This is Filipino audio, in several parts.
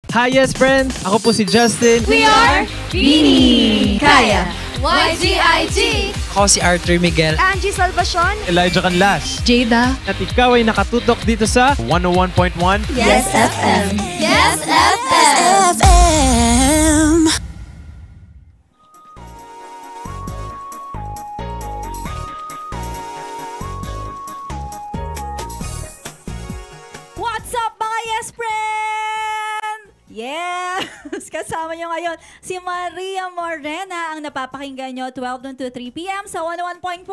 Hi, yes, friend! Ako po si Justin. We are Rini, Kaya, YGIG, Ako si Arthur Miguel, Angie Salvacion, Elijah Canlas. Jada. At ikaw ay nakatutok dito sa 101.1 Yes FM. Yes FM. What's up mga yes friend? Yes! Kasama nyo ngayon si Maria Morena ang napapakinggan nyo 12 noon to 3 p.m. sa 101.1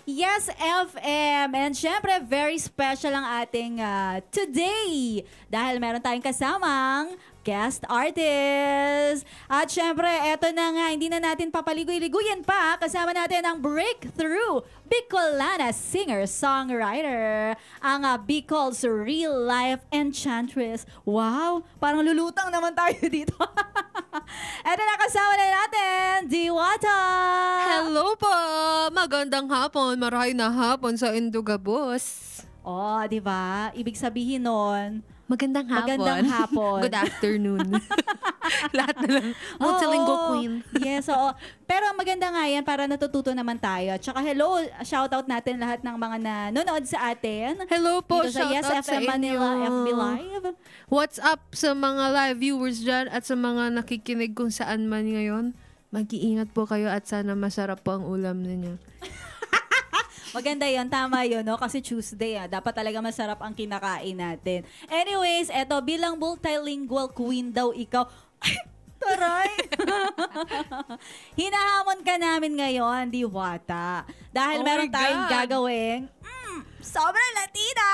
Yes FM. And syempre, very special ang ating today dahil meron tayong kasamang guest artist. At syempre, eto na nga, hindi na natin papaligoy-ligoyan pa. Kasama natin ang Breakthrough Bicolana singer-songwriter, ang Bicol's Real Life Enchantress. Wow, parang lulutang naman tayo dito. Eto na, kasama na natin, Diwata. Hello po! Magandang hapon. Maray na hapon sa Indugabos. Oh, di ba? Ibig sabihin nun, Magandang hapon. magandang hapon. Good afternoon. Lahat na lang. Multilingual Oo. queen. Yes, oo. Pero maganda nga yan para natututo naman tayo. Tsaka hello, shoutout natin lahat ng mga nanonood sa atin. Hello po, Dito sa Yes shoutout sa FM Manila inyo. FB Live. What's up sa mga live viewers dyan at sa mga nakikinig kung saan man ngayon? Mag-iingat po kayo at sana masarap po ang ulam ninyo. Maganda yun, tama yun, no? Kasi Tuesday, dapat talaga masarap ang kinakain natin. Anyways, eto, bilang multilingual queen daw ikaw. Ay, taray! Hinahamon ka namin ngayon, Diwata. Dahil Oh meron my tayong God. gagawing sobrang Latina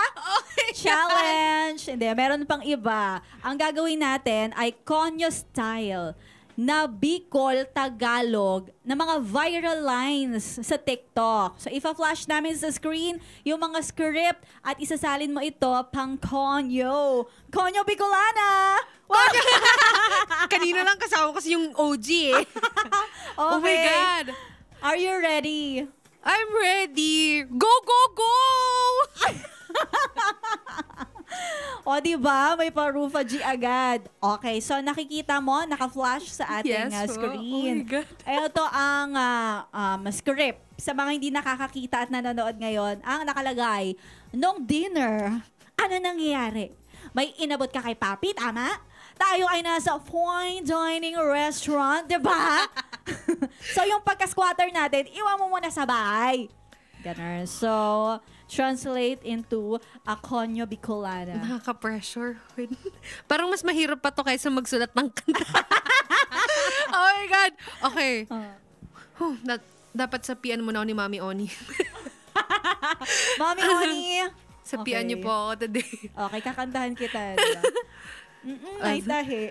challenge. Hindi, meron pang iba. Ang gagawin natin ay Konyo style na Bicol Tagalog na mga viral lines sa TikTok. So, ipa-flash namin sa screen yung mga script at isasalin mo ito pang Konyo. Konyo Bicolana! Wow! Kanina lang kasama kasi yung OG eh. Oh my Okay. God! Are you ready? I'm ready! Go, go, go! O, diba? May pa-Rufa G agad. Okay, so nakikita mo, naka-flash sa ating Yes, po. screen. Oh my God. Ito ang script. Sa mga hindi nakakakita at nanonood ngayon, ang nakalagay, nung dinner, ano nangyayari? May inabot ka kay Papi, tama? Tayo ay nasa fine dining restaurant, diba? So, yung pagka-squatter natin, iwan mo muna sa bahay. Ganun. So, translate into a Konyo Bicolana. Nakaka-pressure. Wait. Parang mas mahirap pa to kaysa magsulat ng kanta. Oh my God! Okay. Dapat sapian mo na ako ni Mami Oni. Mami Oni! Sapian niyo po ako today. Okay, kakantahan kita. Diba? Naitahi.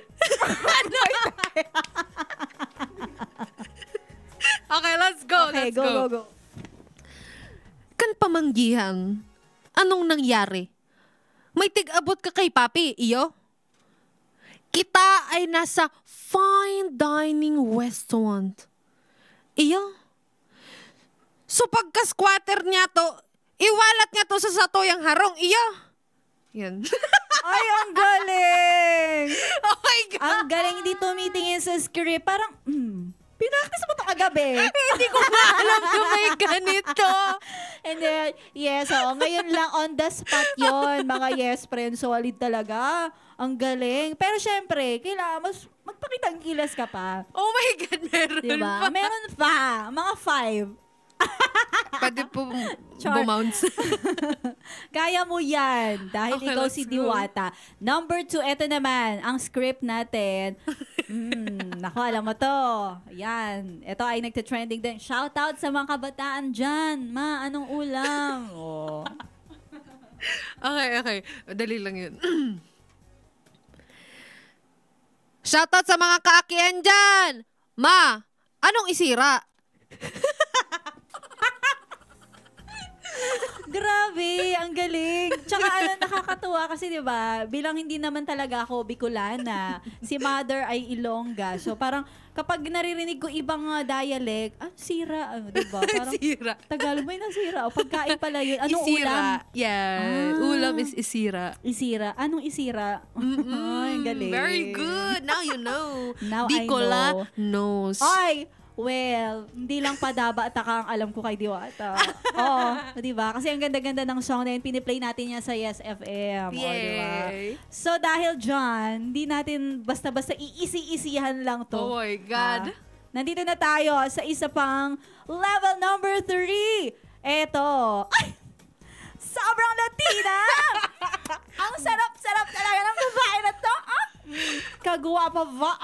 Okay, let's go. Okay, Let's go. Kan pamanggihan, anong nangyari? May tig-abot ka kay Papi, iyo? Kita ay nasa fine dining restaurant. Iyo? So pagka-squatter niya to, iwalat niya to sa satoyang harong, iyo? Yan. Ay, ang galing! Oh my God! Ang galing, hindi tumitingin sa script. Parang, pinaktis mo ito kagabi. Hindi ko na alam na may ganito. And then, yes, ngayon lang on the spot yon mga yes friends, solid talaga. Ang galing. Pero syempre, kailangan magpakitang kilos ka pa. Oh my God, meron Diba? pa. Meron pa. Mga 5. Pwede po Char. bumounce. Kaya mo yan. Dahil Okay, ikaw let's si go. Diwata. Number 2, eto naman, ang script natin. Naku, alam mo to. Yan. Ito ay nagte-trending din. Shout out sa mga kabataan dyan. Ma, anong ulam? Oh. Okay. Dali lang yun. Shoutout sa mga kaakian dyan! Ma, anong isira? Grabe, ang galing. Tsaka nakakatuwa kasi 'di ba, bilang hindi naman talaga ako Bicolana, si mother ay Ilongga. So parang kapag naririnig ko ibang dialect, sira, 'di ba? Parang Sira. Tagalog may nasira. O pagkain pala 'yun. Anong Isira. ulam? Yeah. Ulam is isira. Isira. Anong isira? Ay, ang galing. Very good. Now you know. Now I Bicola know. knows. Ay, well, hindi lang Padaba at Taka ang alam ko kay Diwata. Oo, di ba? Kasi ang ganda-ganda ng song na yun, piniplay natin yan sa Yes FM. O, di ba? Yay. So, dahil dyan, hindi natin basta-basta iisi-isihan lang to. Oh my God. Nandito na tayo sa isa pang level number 3. Eto. Ay! Sobrang Latina! Ang sarap-sarap talaga ng babae na to. Kagwapa ba?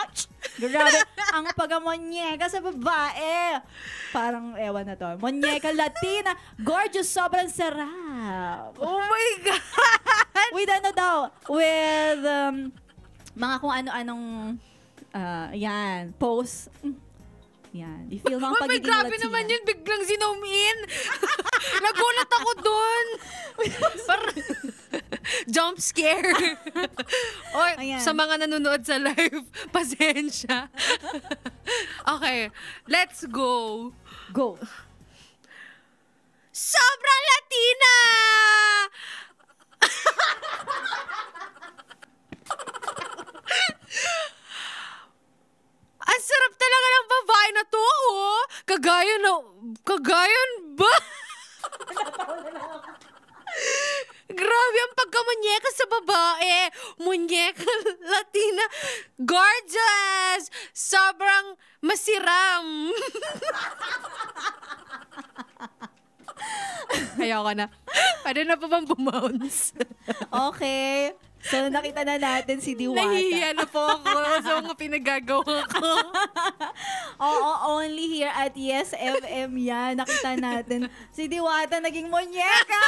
Grabe, ang pagmonyeka sa babae. Parang, ewan na to. Monyeka Latina. Gorgeous, sobrang sarap. Oh my God. With ano daw? With mga kung ano-anong yan, post. Yan. You feel mga Oh my, pagiging grabe Latina. naman yun. Biglang zoom in. Nagulat ako dun. Parang jump scare. Oy, Ayan. sa mga nanonood sa live, pasensya. Okay, let's go. Go. Sobrang Latina! Ang sarap talaga ng babae na to, oh. Kagayan ba? Grabe ang pagkamunyeka sa babae. Munyeka Latina. Gorgeous! Sobrang masiram. Ayoko na. Pwede na pa bang bumounce? Okay. So, nakita na natin si Diwata. Nahihiya na po ako sa mga pinagagawa ko. Oo, only here at Yes FM yan. Nakita natin si Diwata naging monyeka!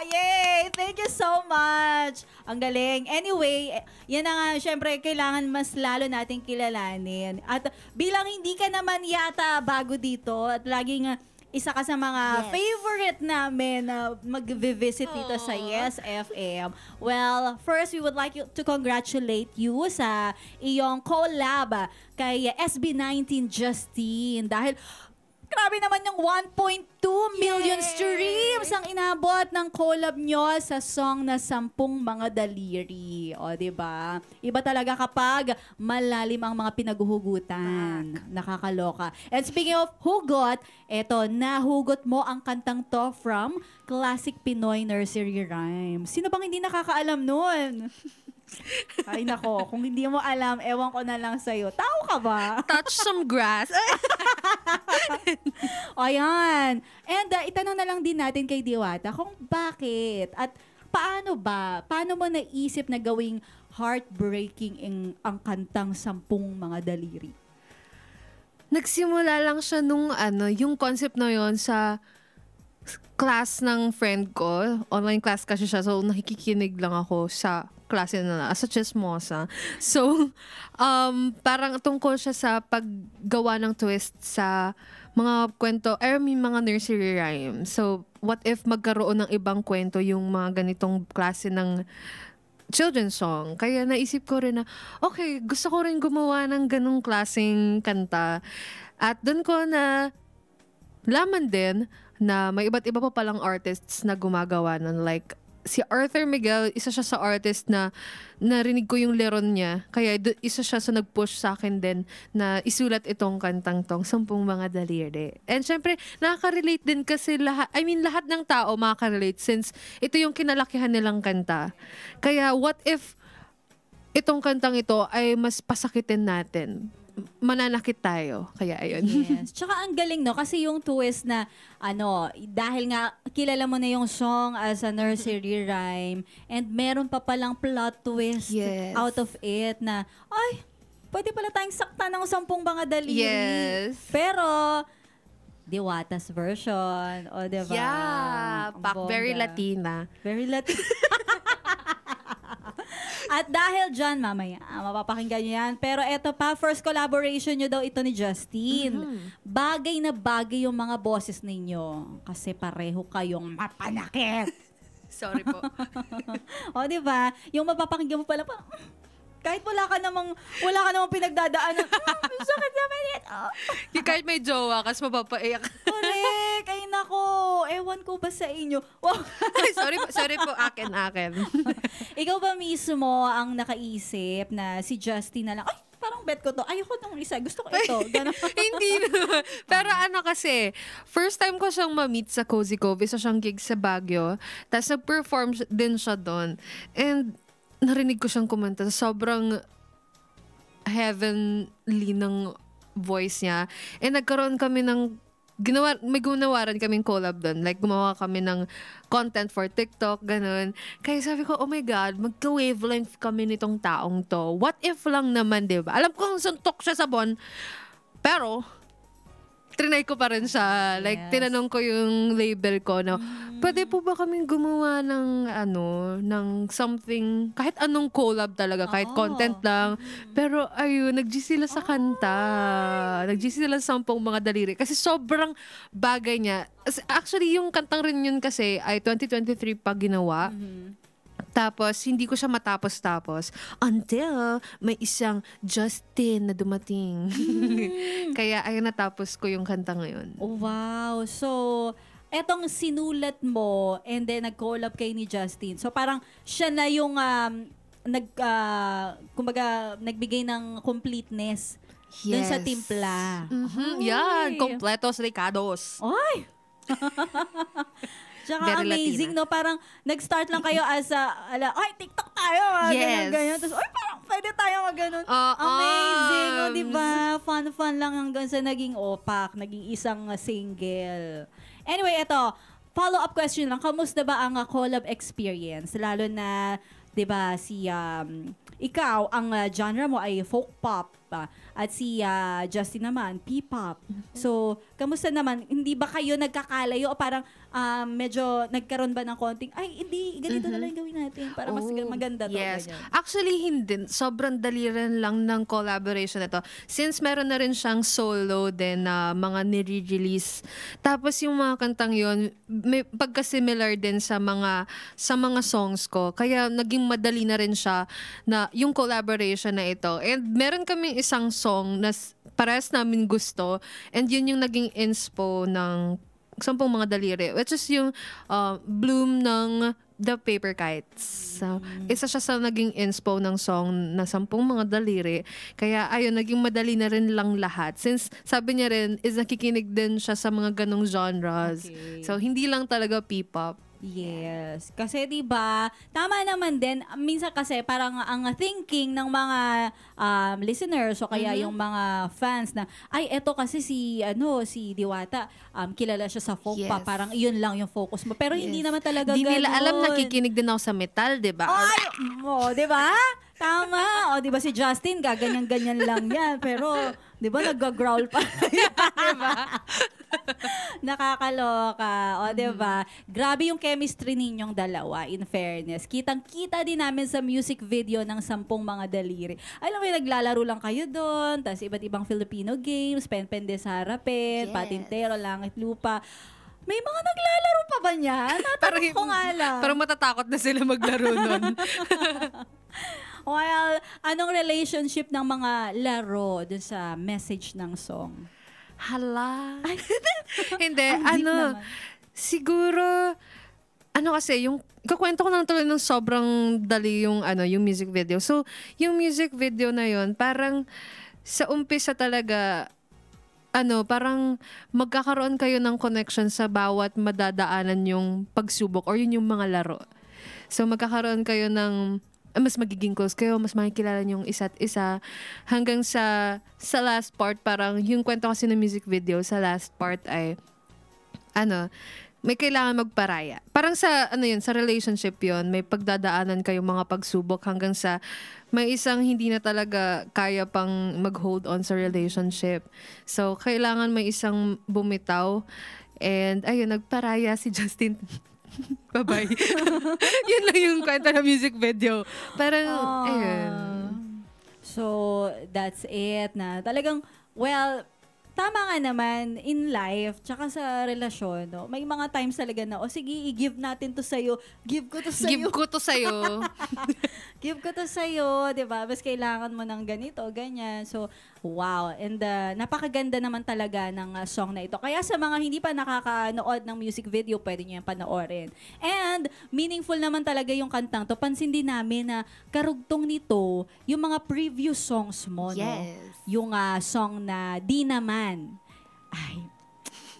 Yay! Thank you so much! Ang galing. Anyway, yan na nga, syempre, kailangan mas lalo nating kilalanin. At bilang hindi ka naman yata bago dito at laging isa ka sa mga favorite namin na mag-visit dito sa Yes FM. Well, first, we would like to congratulate you sa iyong collab kay SB19 Justine. Dahil grabe naman yung 1.2 million streams ang inabot ng collab nyo sa song na Sampung Mga Daliri. O, diba? Iba talaga kapag malalim ang mga pinaguhugutan. Nakakaloka. And speaking of hugot, eto, nahugot mo ang kantang to from Classic Pinoy Nursery Rhymes. Sino bang hindi nakakaalam nun? Ay nako, kung hindi mo alam, ewan ko na lang sa'yo. Tao ka ba? Touch some grass. Ayan. And itanong na lang din natin kay Diwata kung bakit at paano ba? Paano mo naisip na gawing heartbreaking ang kantang Sampung Mga Daliri? Nagsimula lang siya nung yung concept na yon sa class ng friend ko. Online class kasi siya. So, nakikinig lang ako sa klase na as a chismosa. So, parang tungkol siya sa paggawa ng twist sa mga kwento, mga nursery rhymes. So, what if magkaroon ng ibang kwento yung mga ganitong klase ng children's song? Kaya naisip ko rin na, okay, gusto ko rin gumawa ng ganong klaseng kanta. At doon ko na laman din na may iba't iba pa palang artists na gumagawa nun. Like, si Arthur Miguel, isa siya sa artist na narinig ko yung leron niya. Kaya isa siya sa nag-push sa akin din na isulat itong kantang tong Sampung Mga Daliri. And syempre, nakaka-relate din kasi lahat ng tao makaka-relate since ito yung kinalakihan nilang kanta. Kaya what if itong kantang ito ay mas pasakitin natin? Mananakit tayo. Kaya ayun. Yes. Tsaka ang galing, no? Kasi yung twist na, dahil nga kilala mo na yung song as a nursery rhyme and meron pa palang plot twist out of it na, ay, pwede pala tayong sakta ng Sampung Mga Daliri. Yes. Pero, Diwata's version. O, diba? Yeah. Ang Very bongga. Latina. Very Latina. At dahil dyan, mamaya, mapapakinggan nyo yan. Pero eto pa, first collaboration nyo daw ito ni Justin. Bagay na bagay yung mga boses ninyo. Kasi pareho kayong mapanakit. Sorry po. O, di ba? Yung mapapakinggan mo pala pa, kahit wala ka namang pinagdadaanan, sakit naman ito. Yung kahit may jowa, kas mapapaiyak. Correct. Ay, nako. Ewan ko ba sa inyo? Wow. Ay, sorry po, akin. Ikaw ba mismo ang nakaisip na si Justin na lang, ay, parang bet ko to. Ayoko nung isa. Gusto ko ito. Ganun. Hindi naman. Pero ano kasi, first time ko siyang ma-meet sa Cozy Cove. Isa siyang gig sa Baguio. Tapos nag-perform din siya doon. And narinig ko siyang kumanta. Sobrang heavenly ng voice niya. And nagkaroon kami ng may ginawaran kaming collab doon. Like, gumawa kami ng content for TikTok, ganun. Kaya sabi ko, oh my God, magka-wavelength kami nitong taong to. What if lang naman, di ba? Alam kong suntok siya sa bon, pero trinay ko pa rin siya. Like, tinanong ko yung label ko na, pwede po ba kaming gumawa ng something, kahit anong collab talaga, kahit content lang. Pero, ayun, nag-G sila sa kanta. Nag-G sila sa 10 mga daliri. Kasi sobrang bagay niya. Actually, yung kantang rin yun kasi ay 2023 pa ginawa. Tapos, hindi ko siya matapos-tapos until may isang Justin na dumating. Kaya, ayun, natapos ko yung kanta ngayon. Oh, wow. So, etong sinulat mo and then nag-collab kay ni Justin. So, parang siya na yung kumbaga, nagbigay ng completeness dun sa timpla. Yan, completos ricados. Ay! Tsaka Very amazing, Latina. no? Parang nag-start lang kayo as ay, TikTok tayo, Yes. ganyan. Tapos, ay, parang pwede tayo mag-ganon. Oo. Amazing, no? Diba? Fun lang hanggang sa naging opak, naging isang single. Anyway, eto, follow-up question lang. Kamusta ba ang collab experience? Lalo na, diba, ikaw, ang genre mo ay folk pop, at si Justin naman, P-pop. So, kamusta naman? Hindi ba kayo nagkakalayo o parang medyo nagkaroon ba ng konting, ay, hindi, ganito na lang yung gawin natin para mas maganda to. Yes. Ganyan. Actually, hindi. Sobrang dali rin lang ng collaboration ito. Since meron na rin siyang solo din na mga nire-release. Tapos yung mga kantang yon may pagka-similar din sa mga songs ko. Kaya naging madali na rin siya na yung collaboration na ito. And meron kaming isang song na parehas namin gusto. And yun yung naging inspo ng 10 mga daliri, which is yung Bloom ng The Paper Kites. So, isa siya sa naging inspo ng song na 10 mga daliri. Kaya ayun, naging madali na rin lang lahat. Since sabi niya rin, is nakikinig din siya sa mga ganong genres. Okay. So, hindi lang talaga P-pop. Yes. Kasi 'di ba, tama naman din minsan kasi parang ang thinking ng mga listeners o kaya yung mga fans na ay eto kasi si Diwata kilala siya sa folk pa, Yes. parang iyon lang yung focus mo. Pero hindi naman talaga Hindi ganun. nila alam nakikinig din ako sa metal, di ba? Ay, mo, 'di ba? Tama. O 'di ba si Justin gaganyan-ganyan lang 'yan, pero 'di ba nag-growl pa. 'Di ba? Nakakaloka. O, diba? Grabe yung chemistry ninyong dalawa, in fairness. Kitang-kita din namin sa music video ng 10 mga daliri. Alam mo, naglalaro lang kayo doon, tapos iba't ibang Filipino games, Pen-Pende sa Harapin, Yes. Patintero, Langit Lupa. May mga naglalaro pa ba niyan? Natanong ko nga lang. Parang matatakot na sila maglaro nun. Well, anong relationship ng mga laro dun sa message ng song? Hala. Hindi, Ang deep naman. siguro, kasi, yung, ikakwento ko lang tuloy ng sobrang dali yung music video. So, yung music video na yun, parang, sa umpisa talaga, parang magkakaroon kayo ng connection sa bawat madadaanan yung pagsubok or yun yung mga laro. So, magkakaroon kayo ng mas magiging close kayo, mas makikilala niyo yung isa't isa. Hanggang sa last part, parang yung kwento kasi ng music video, sa last part ay, may kailangan magparaya. Parang sa relationship yon, may pagdadaanan kayong mga pagsubok hanggang sa may isang hindi na talaga kaya pang mag-hold on sa relationship. So, kailangan may isang bumitaw. And, ayun, nagparaya si Justin. Bye-bye. Yun lang yung kwento ng music video. Parang, Ah. ayun. So, that's it na talagang, well, tama nga naman in life, tsaka sa relasyon, no? May mga times talaga na, sige, i-give natin to sa'yo. Give ko to sa'yo. Give ko to sa'yo. Give ko to sa'yo, di ba? Mas kailangan mo ng ganito, ganyan. So, wow. And napakaganda naman talaga ng song na ito. Kaya sa mga hindi pa nakakanood ng music video, pwede nyo yung panoorin. And meaningful naman talaga yung kantang to. Pansin din namin na karugtong nito, yung mga previous songs mo, no? Yes. Yung song na Di Naman. Ay,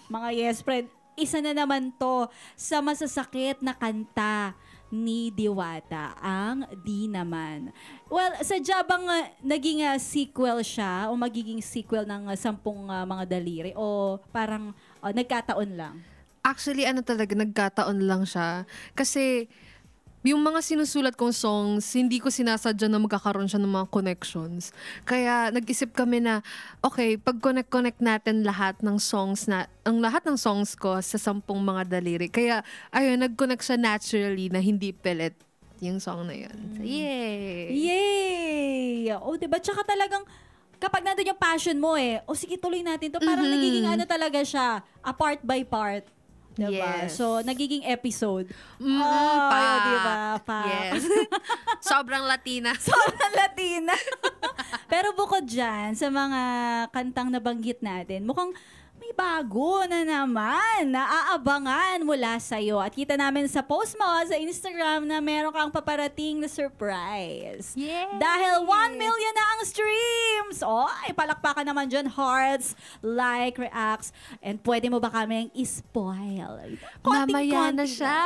mga yes friend, isa na naman to sa masasakit na kanta ni Diwata, ang Di Naman. Well, sadya bang naging sequel siya o magiging sequel ng 10 mga daliri o parang nagkataon lang? Actually, talaga, nagkataon lang siya. Kasi, yung mga sinusulat kong songs, hindi ko sinasadya na magkakaroon siya ng mga connections. Kaya nag-isip kami na, okay, pag connect natin lahat ng songs ko sa 10 mga daliri. Kaya, ayun, nag-connect siya naturally na hindi pilit yung song na yun. So, yay! Yay! O, diba? Tsaka talagang, kapag nandun yung passion mo sige, tuloy natin to. Parang nagiging talaga siya, part by part. Diba? Yes. So, nagiging episode. Pak. Diba? Pak. Yes. Sobrang Latina. Sobrang Latina. Pero bukod dyan, sa mga kantang nabanggit natin, mukhang may bago na naman na aabangan mula sa'yo. At kita namin sa post mo sa Instagram na meron kang paparating na surprise. Yay! Dahil 1 million na ang streams! Ay, palakpakan naman dyan, hearts, like, reacts, and pwede mo ba kaming i-spoil? Mamaya na siya.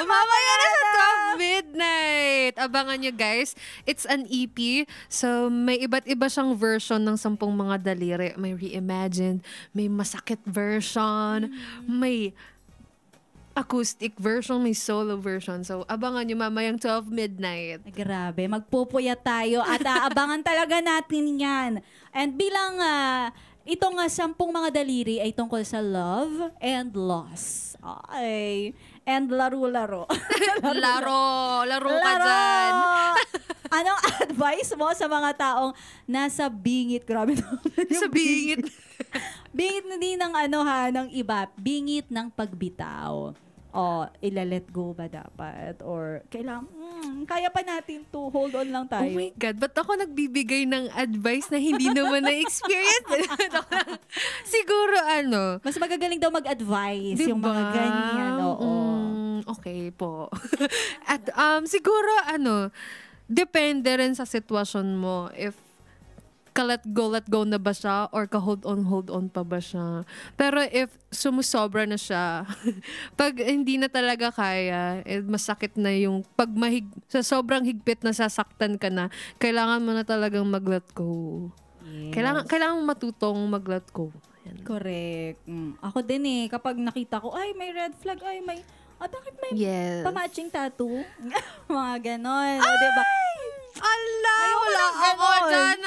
Mamaya na sa 12 midnight. Abangan nyo, guys. It's an EP. So, may iba't iba siyang version ng 10 mga daliri. May reimagined, may masakit version, may acoustic version, may solo version. So, abangan nyo mamayang 12 midnight. Grabe, magpupuyat tayo at aabangan talaga natin yan. And bilang itong 10 mga daliri ay tungkol sa love and loss. Ay, and laro-laro. Laro ka dyan. Anong advice mo sa mga taong nasa bingit? Grabe naman. Sa bingit. Bingit na din ng ng iba. Bingit ng pagbitaw. O, ila-let go ba dapat? Or, kailangan, kaya pa natin to. Hold on lang tayo. Oh my God, ba't ako nagbibigay ng advice na hindi naman na-experience? Siguro, Mas magagaling daw mag-advise diba? yung mga ganyan. Oo. Okay po. At siguro, depende rin sa sitwasyon mo. If let go na ba siya or hold on pa ba siya. Pero if sumusobra na siya, pag hindi na talaga kaya, masakit na yung sa sobrang higpit na sasaktan ka na, kailangan mo na talagang mag-let go. Yes. Kailangan matutong mag-let go. Yan. Correct. Ako din kapag nakita ko, ay, may red flag, ay, may, bakit may Yes. pa-matching tattoo? Mga ganon. O, diba? Ala, Ayoko wala ng ako ganon. dyan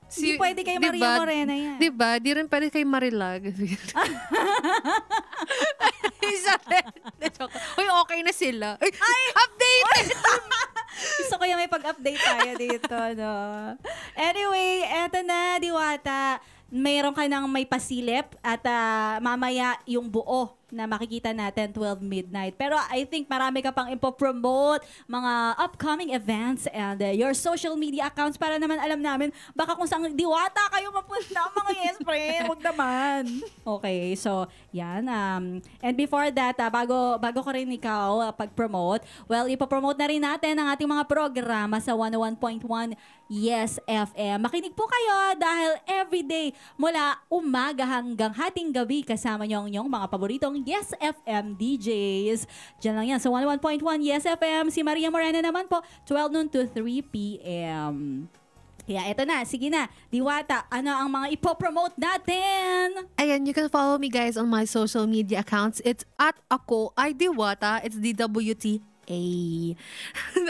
Di pwede kay Maria Morena yan. Diba? Di rin pwede kay Marilag. Uy, okay na sila. Ay, update! Gusto ko yung may pag-update tayo dito, no? Anyway, eto na, Diwata. Mayroon ka ng may pasilip at mamaya yung buo na makikita natin 12 midnight. Pero I think marami ka pang ipopromote, mga upcoming events and your social media accounts para naman alam namin baka kung saan Diwata kayo mapunta mga yes friend. Huwag naman. Okay, so yan. And before that, bago ko rin ikaw pag-promote, well, ipopromote na rin natin ang ating mga programa sa 101.1 Yes FM. Makinig po kayo dahil everyday mula umaga hanggang hating gabi kasama niyo ang inyong mga paboritong Yes FM DJs. Diyan lang yan sa 101.1 Yes FM. Si Maria Morena naman po, 12 noon to 3 p.m. Kaya eto na, sige na. Diwata, ano ang mga ipopromote natin? Ayan, you can follow me guys on my social media accounts. It's @ako ay Diwata. It's DWTA.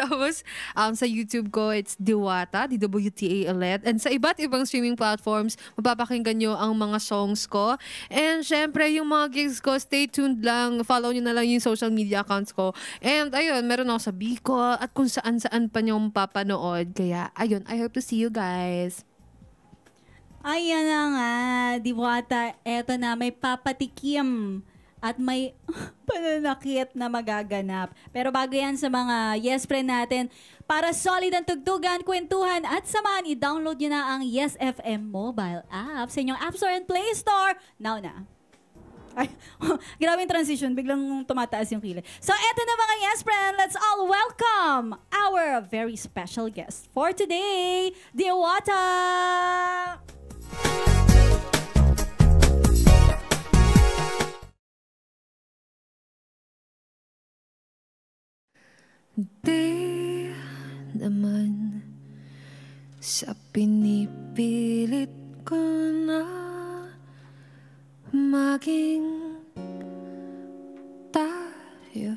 Tapos, sa YouTube ko, it's Diwata, DWTA ulit. And sa iba't ibang streaming platforms, mapapakinggan nyo ang mga songs ko. And syempre, yung mga gigs ko, stay tuned lang. Follow nyo na lang yung social media accounts ko. And ayun, meron ako sa Bicol at kung saan-saan pa nyo mapapanood. Kaya, ayun, I hope to see you guys. Ayan na nga, Diwata, eto na, may papatikim at may pananakit na magaganap. Pero bago yan sa mga Yes Friend natin, para solid ang tugtugan, kwentuhan at samahan, i-download nyo na ang Yes FM mobile app sa inyong App Store and Play Store. Now na. Ay, grabe yung transition. Biglang tumataas yung kilay. So, eto na mga Yes Friend. Let's all welcome our very special guest for today, Diwata! Di naman sa pinipilit ko na maging tayo.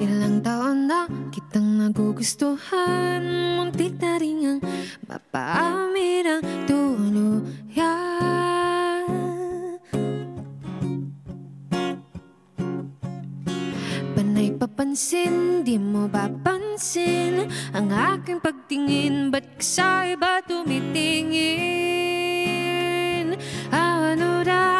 Ilang taon na kitang nagugustuhan, muntik na rin ang mapaamin ang tuluyan. Panay papansin, di mo papansin ang aking pagtingin, ba't ka sa iba tumitingin? Ano daan,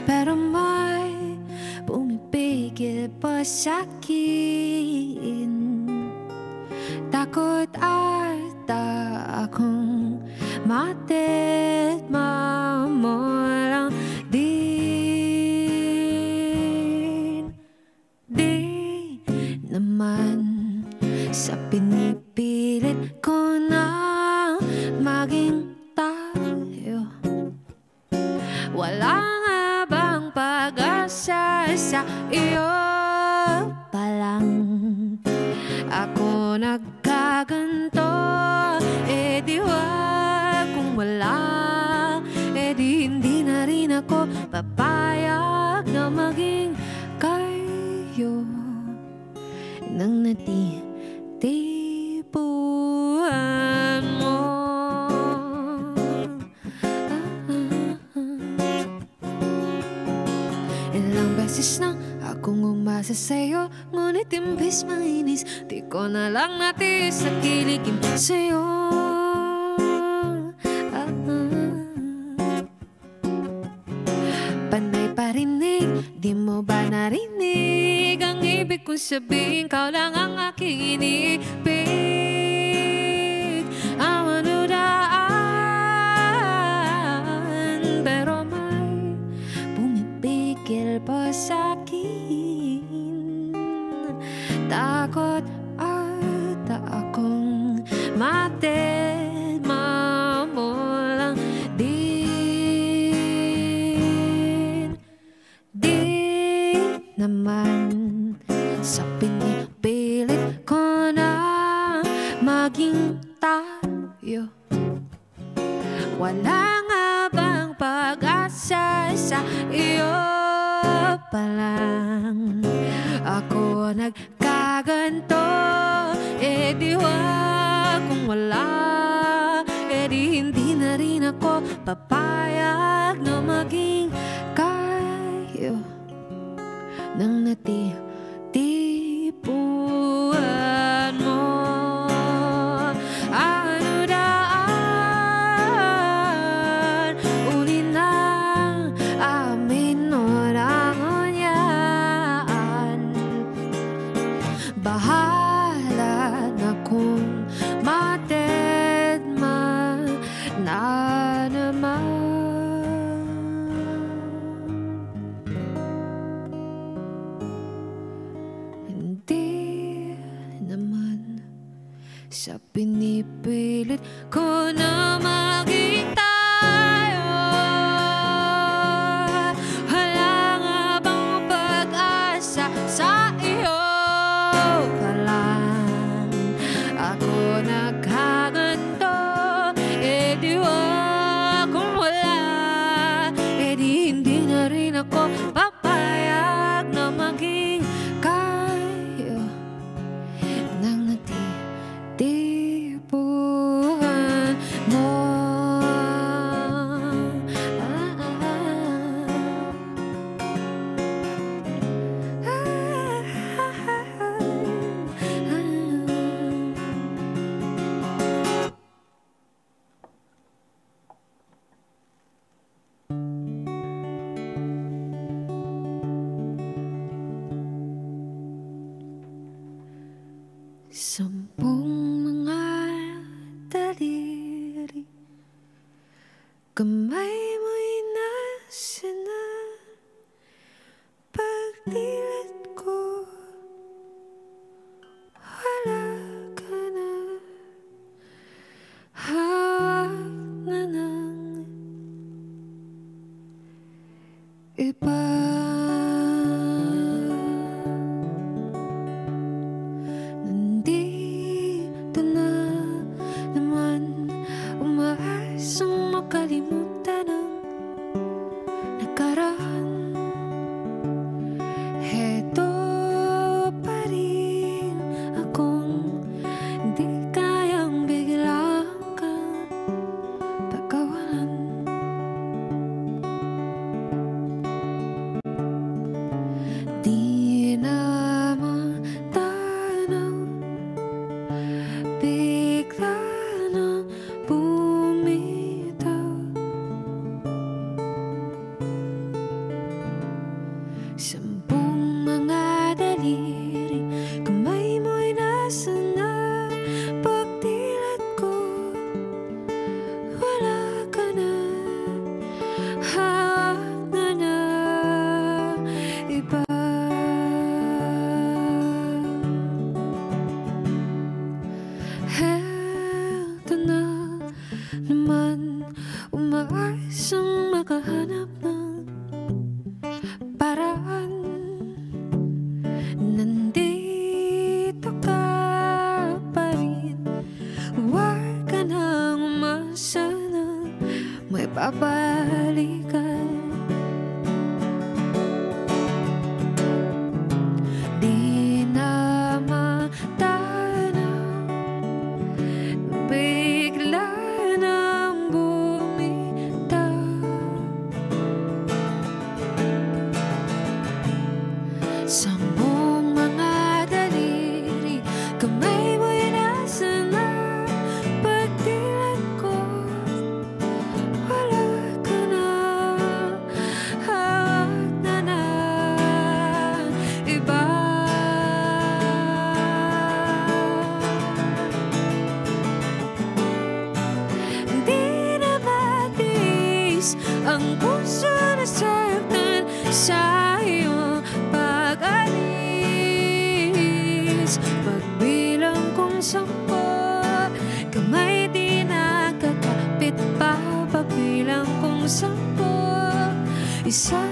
pero may pumipigil pa sa'kin. Takot ata akong matit mamulang din. Di naman sa pinipilit ko na maging tayo. Wala nga bang pag-asa sa iyo pa lang? Ako nagkaganto, di wag kung wala, di hindi na rin ako papayag na maging kayo nang natitipuan mo. Ilang beses na akong umasa sa'yo, ngunit imbis mainis, di ko na lang natiis sa kiligin sa'yo. Panay parinig, di mo ba narinig ang ibig kong sabihin, kau lang ang aking inibig. Ano daan, pero may pumipigil pa sa'kin. Takot ata akong matit mamulang din. Di naman sa pinipilit ko na maging tayo. Wala nga bang pag-asa sa iyo pa lang? Ako nagkaganto, di wag kung wala, di hindi na rin ako papayag na maging kayo nang natitipuan mo. Ano daan, uli na amin o rangonyan. Bahala na kung mated man na naman. Hindi naman sa pinipilit ko na maging tayo. nagkaganto, eh di wag kung wala, eh di hindi na rin ako papayag na maging kayo ng natitipuhan mo. Sampung mga daliri, kamay mo'y nasa na pagdilat ko, wala ka na, hawak na ng iba. Nandito na naman, umaasang makalimutan ang nakaraan. Heto pa rin akong di kayang biglang kang pagkawalan. Di na matanaw, bigla na bumitaw. Sampung mga daliri, kamay mo'y nasa na pagdilat ko, wala ka na, hawak na na iba. Heto na naman, umaasang makahanap ng paraan. Nandito ka pa rin, huwag ka nang umasa na may babalikan. Di na matanaw, bigla nang bumitaw. Sampung mga daliri, kamay mo'y nasa na pagdilat ko, wala ka na, hawak na ng iba. Di na matiis ang puso na saktan sa iyong pag-alis. Pagbilang kong 10, kamay di nakakapit pa. Pagbilang kong 10, isa